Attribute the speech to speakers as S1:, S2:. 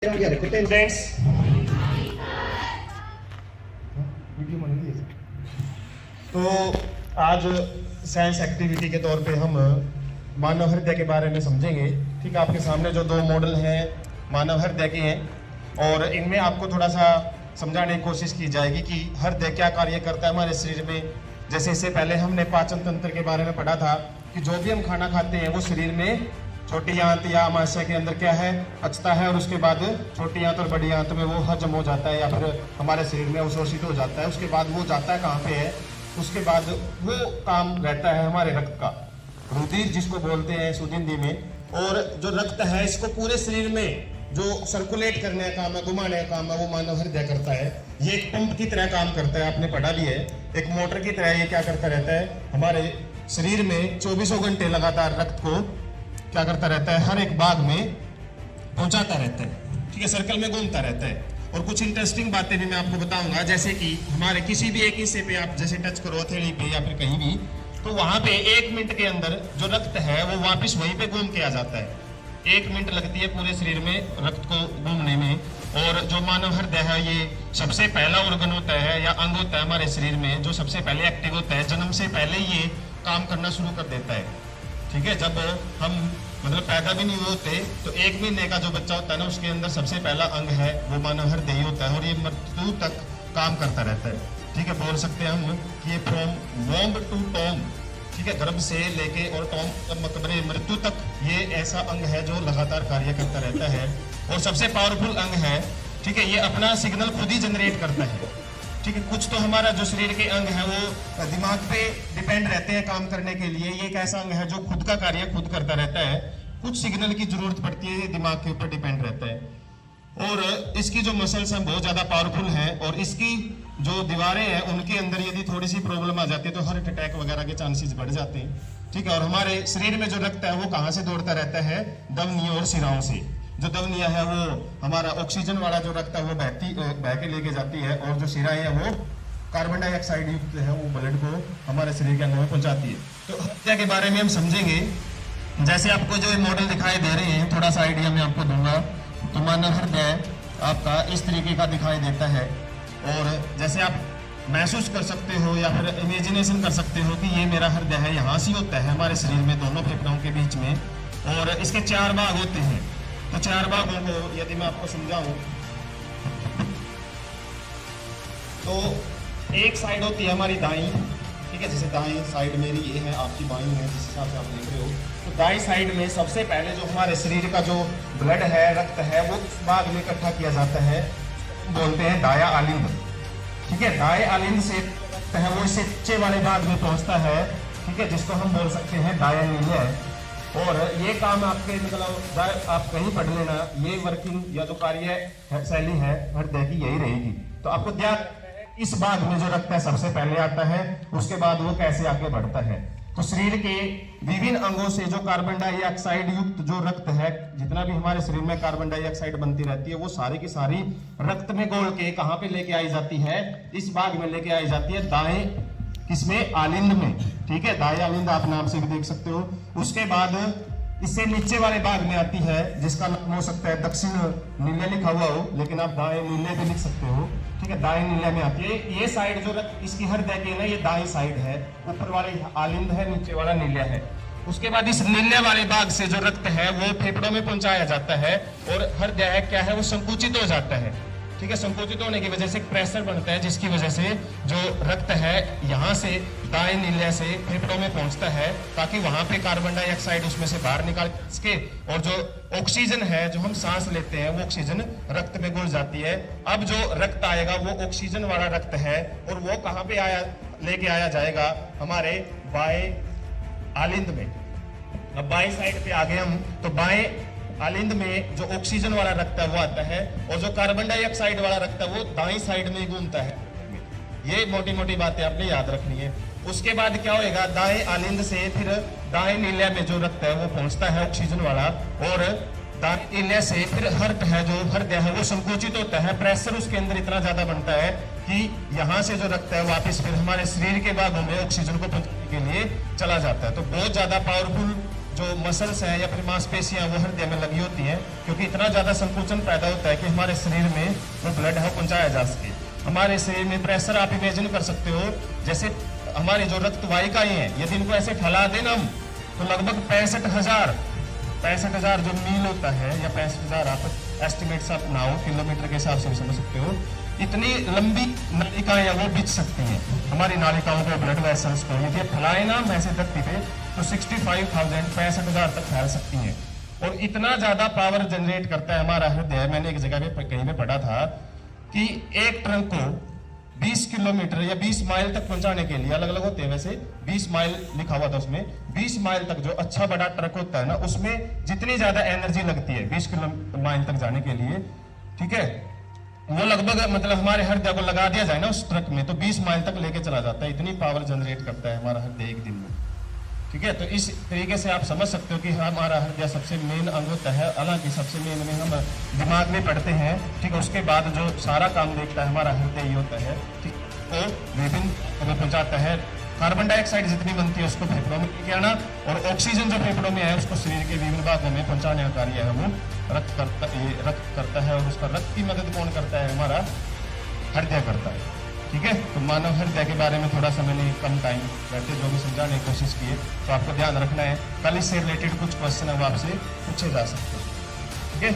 S1: Students तो आज science activity के तौर पे हम मानव हृदय के बारे में समझेंगे। ठीक है, आपके सामने जो दो मॉडल हैं मानव हृदय के हैं और इनमें आपको थोड़ा सा समझाने की कोशिश की जाएगी कि हृदय क्या कार्य करता है हमारे शरीर में। जैसे इससे पहले हमने पाचन तंत्र के बारे में पढ़ा था कि जो भी हम खाना खाते हैं वो शरीर में छोटी आंत या आमाशय के अंदर क्या है, पचता है और उसके बाद छोटी आंत और बड़ी आंत में वो हजम हो जाता है या फिर हमारे शरीर में अवशोषित हो जाता है। उसके बाद वो जाता है कहाँ पे है, उसके बाद वो काम रहता है हमारे रक्त का, रुधिर जिसको बोलते हैं शुद्ध हिंदी में। और जो रक्त है इसको पूरे शरीर में जो सर्कुलेट करने का काम है, घुमाने का काम है, वो मानव हृदय करता है। ये एक पंप की तरह काम करता है, आपने पढ़ा भी है। एक मोटर की तरह ये क्या करता रहता है, हमारे शरीर में 24 घंटे लगातार रक्त को क्या करता रहता है, हर एक भाग में पहुंचाता रहता है। ठीक है, सर्कल में घूमता रहता है। और कुछ इंटरेस्टिंग बातें भी मैं आपको बताऊंगा, जैसे कि हमारे किसी भी एक हिस्से पे आप जैसे टच करो हथेली पे या फिर कहीं भी, तो वहां पे 1 मिनट के अंदर जो रक्त है वो वापस वहीं पे घूम के आ जाता है। 1 मिनट लगती है पूरे शरीर में रक्त को घूमने में। और जो मानव हृदय है ये सबसे पहला ऑर्गन होता है या अंग होता है हमारे शरीर में जो सबसे पहले एक्टिव होता है। जन्म से पहले ये काम करना शुरू कर देता है। ठीक है, जब हम मतलब पैदा भी नहीं होते तो 1 महीने का जो बच्चा होता है ना, उसके अंदर सबसे पहला अंग है वो मानव हृदय ही होता है और ये मृत्यु तक काम करता रहता है। ठीक है, बोल सकते हैं हम कि ये फ्रॉम वॉम्ब टू टॉम, ठीक है, गर्भ से लेके और टॉम मतलब मृत्यु तक ये ऐसा अंग है जो लगातार कार्य करता रहता है और सबसे पावरफुल अंग है। ठीक है, ये अपना सिग्नल खुद ही जनरेट करता है। ठीक है, कुछ तो हमारा जो शरीर के अंग है वो दिमाग पे डिपेंड रहते हैं काम करने के लिए। ये एक ऐसा अंग है जो खुद का कार्य खुद करता रहता है। कुछ सिग्नल की जरूरत पड़ती है, दिमाग के ऊपर डिपेंड रहता है। और इसकी जो मसल्स हैं बहुत ज्यादा पावरफुल हैं और इसकी जो दीवारें हैं उनके अंदर यदि थोड़ी सी प्रॉब्लम आ जाती है तो हार्ट अटैक वगैरह के चांसेस बढ़ जाते हैं। ठीक है, और हमारे शरीर में जो रक्त है वो कहाँ से दौड़ता रहता है, धमनियों और शिराओं से। जो धमनियां है वो हमारा ऑक्सीजन वाला जो रक्त है वो बह के लेके जाती है और जो शिराएं है वो कार्बन डाइऑक्साइड युक्त है वो ब्लड को हमारे शरीर के अंदर में पहुंचाती है। तो हृदय के बारे में हम समझेंगे। जैसे आपको जो मॉडल दिखाई दे रहे हैं, थोड़ा सा आइडिया मैं आपको दूंगा। तो मानव हृदय आपका इस तरीके का दिखाई देता है और जैसे आप महसूस कर सकते हो या फिर इमेजिनेशन कर सकते हो कि ये मेरा हृदय है, यहाँ से होता है हमारे शरीर में दोनों फेफड़ों के बीच में। और इसके 4 भाग होते हैं। तो 4 भागों को यदि मैं आपको समझाऊं तो एक साइड होती है हमारी दाईं। ठीक है, जैसे दाईं साइड मेरी ये है, आपकी बाईं है, जिस हिसाब से आप देख रहे हो। तो दाईं साइड में सबसे पहले जो हमारे शरीर का जो ब्लड है, रक्त है, वो इस भाग में इकट्ठा किया जाता है, बोलते हैं दाया आलिंद। ठीक है, दाएं आलिंद से रक्त है वो इससे नीचे वाले भाग में पहुंचता है। ठीक है, जिसको हम बोल सकते हैं दाया नीले। और ये काम आपके मतलब आप कहीं पढ़ लेना, ये वर्किंग या जो कार्य शैली है हृदय की यही रहेगी। तो आपको ध्यान इस भाग में जो रक्त है सबसे पहले आता है, उसके बाद वो कैसे आगे बढ़ता है। तो शरीर के विभिन्न अंगों से जो कार्बन डाइऑक्साइड युक्त जो रक्त है, जितना भी हमारे शरीर में कार्बन डाइऑक्साइड बनती रहती है वो सारी की सारी रक्त में घोल के कहाँ पे लेके आई जाती है, इस भाग में लेके आई जाती है, दाएं किसमें, आलिंद में। ठीक है, दाएं आलिंद आप नाम से भी देख सकते हो। उसके बाद इससे नीचे वाले भाग में आती है जिसका नाम हो सकता है दक्षिण नीले लिखा हुआ हो, लेकिन आप दाएं नीले भी लिख सकते हो। ठीक है, दाएं नीले में आती है। ये साइड जो इसकी हृदय की है ना, ये दाएं साइड है, ऊपर वाले आलिंद है, नीचे वाला नीला है। उसके बाद इस नीले वाले भाग से जो रक्त है वो फेफड़ों में पहुंचाया जाता है और हृदय क्या है वो संकुचित हो जाता है। ठीक है, संकुचित होने की वजह से प्रेशर बनता है जिसकी वजह से जो रक्त है यहाँ से दाएं नीले से फेफड़ों में पहुंचता है ताकि वहां पे कार्बन डाइऑक्साइड उसमें से बाहर निकाल सके और जो ऑक्सीजन है जो हम सांस लेते हैं वो ऑक्सीजन रक्त में घुल जाती है। अब जो रक्त आएगा वो ऑक्सीजन वाला रक्त है और वो कहाँ पे लेके आया जाएगा, हमारे बाएं आलिंद में। अब बाएं साइड पे आ गए हम, तो बाएं आलिंद में जो ऑक्सीजन वाला रक्त है वो आता है और जो कार्बन डाइऑक्साइड वाला रक्त है वो दाईं साइड में घूमता है। ये मोटी मोटी बातें आपने याद रखनी है। उसके बाद क्या होएगा, दाएं आलिंद से फिर दाएं नीले में जो रक्त है वो पहुंचता है ऑक्सीजन वाला और दाएं नीले से फिर हर्ट है जो हृदय है वो संकुचित होता है। प्रेशर उसके अंदर इतना ज्यादा बनता है कि यहाँ से जो रक्त है वापस फिर हमारे शरीर के भागों में ऑक्सीजन को पहुंचाने के लिए चला जाता है। तो बहुत ज्यादा पावरफुल जो मसल्स हैं या फिर मांसपेशियां वो हृदय में लगी होती हैं, क्योंकि इतना ज़्यादा संकुचन पैदा होता है कि हमारे शरीर में वो ब्लड है पहुंचाया जा सके। हमारे शरीर में प्रेशर आप इमेजिन कर सकते हो, जैसे हमारी जो रक्त वाहिकाएं हैं यदि इनको ऐसे फैला देना हम, तो लगभग 65,000 जो मील होता है, या 65,000 आप एस्टिमेट आप बनाओ किलोमीटर के हिसाब से भी समझ सकते हो, इतनी लंबी नालिकाएं वो बिछ सकती हैं। हमारी नालिकाओं को, ब्लड वेसल्स को यदि फैलाए ना हम ऐसे धरती पे, तो 65,000 तक फैल सकती हैं। और इतना ज्यादा पावर जनरेट करता है हमारा हृदय। मैंने एक जगह पे कहीं पे पढ़ा था कि एक ट्रक को 20 किलोमीटर या 20 माइल तक पहुंचाने के लिए, अलग अलग होते हैं वैसे, 20 माइल लिखा हुआ था उसमें, 20 माइल तक जो अच्छा बड़ा ट्रक होता है ना, उसमें जितनी ज्यादा एनर्जी लगती है 20 माइल तक जाने के लिए, ठीक है, वो लगभग मतलब हमारे हृदय को लगा दिया जाए ना उस ट्रक में, तो 20 माइल तक लेके चला जाता है। इतनी पावर जनरेट करता है हमारा हृदय एक दिन में, ठीक है। तो इस तरीके से आप समझ सकते हो कि हमारा हृदय सबसे मेन अंग होता है। हालांकि सबसे मेन में हम दिमाग में पढ़ते हैं, ठीक है, उसके बाद जो सारा काम देखता है हमारा हृदय ही होता है, ठीक, तो विभिन्न में पहुंचाता है। कार्बन डाइऑक्साइड जितनी बनती है उसको फेफड़ों में लेके आना, और ऑक्सीजन जो फेफड़ों में है उसको शरीर के विभिन्न भागों में पहुंचाने का कार्य है वो रक्त करता है। और उसका रक्त की मदद कौन करता है? हमारा हृदय करता है, ठीक है। तो मानव हृदय के बारे में थोड़ा सा मैंने कम टाइम रहते जो भी समझाने की कोशिश की है, तो आपको ध्यान रखना है। कल इससे रिलेटेड कुछ क्वेश्चन अब आपसे पूछे जा सकते हैं, ठीक है।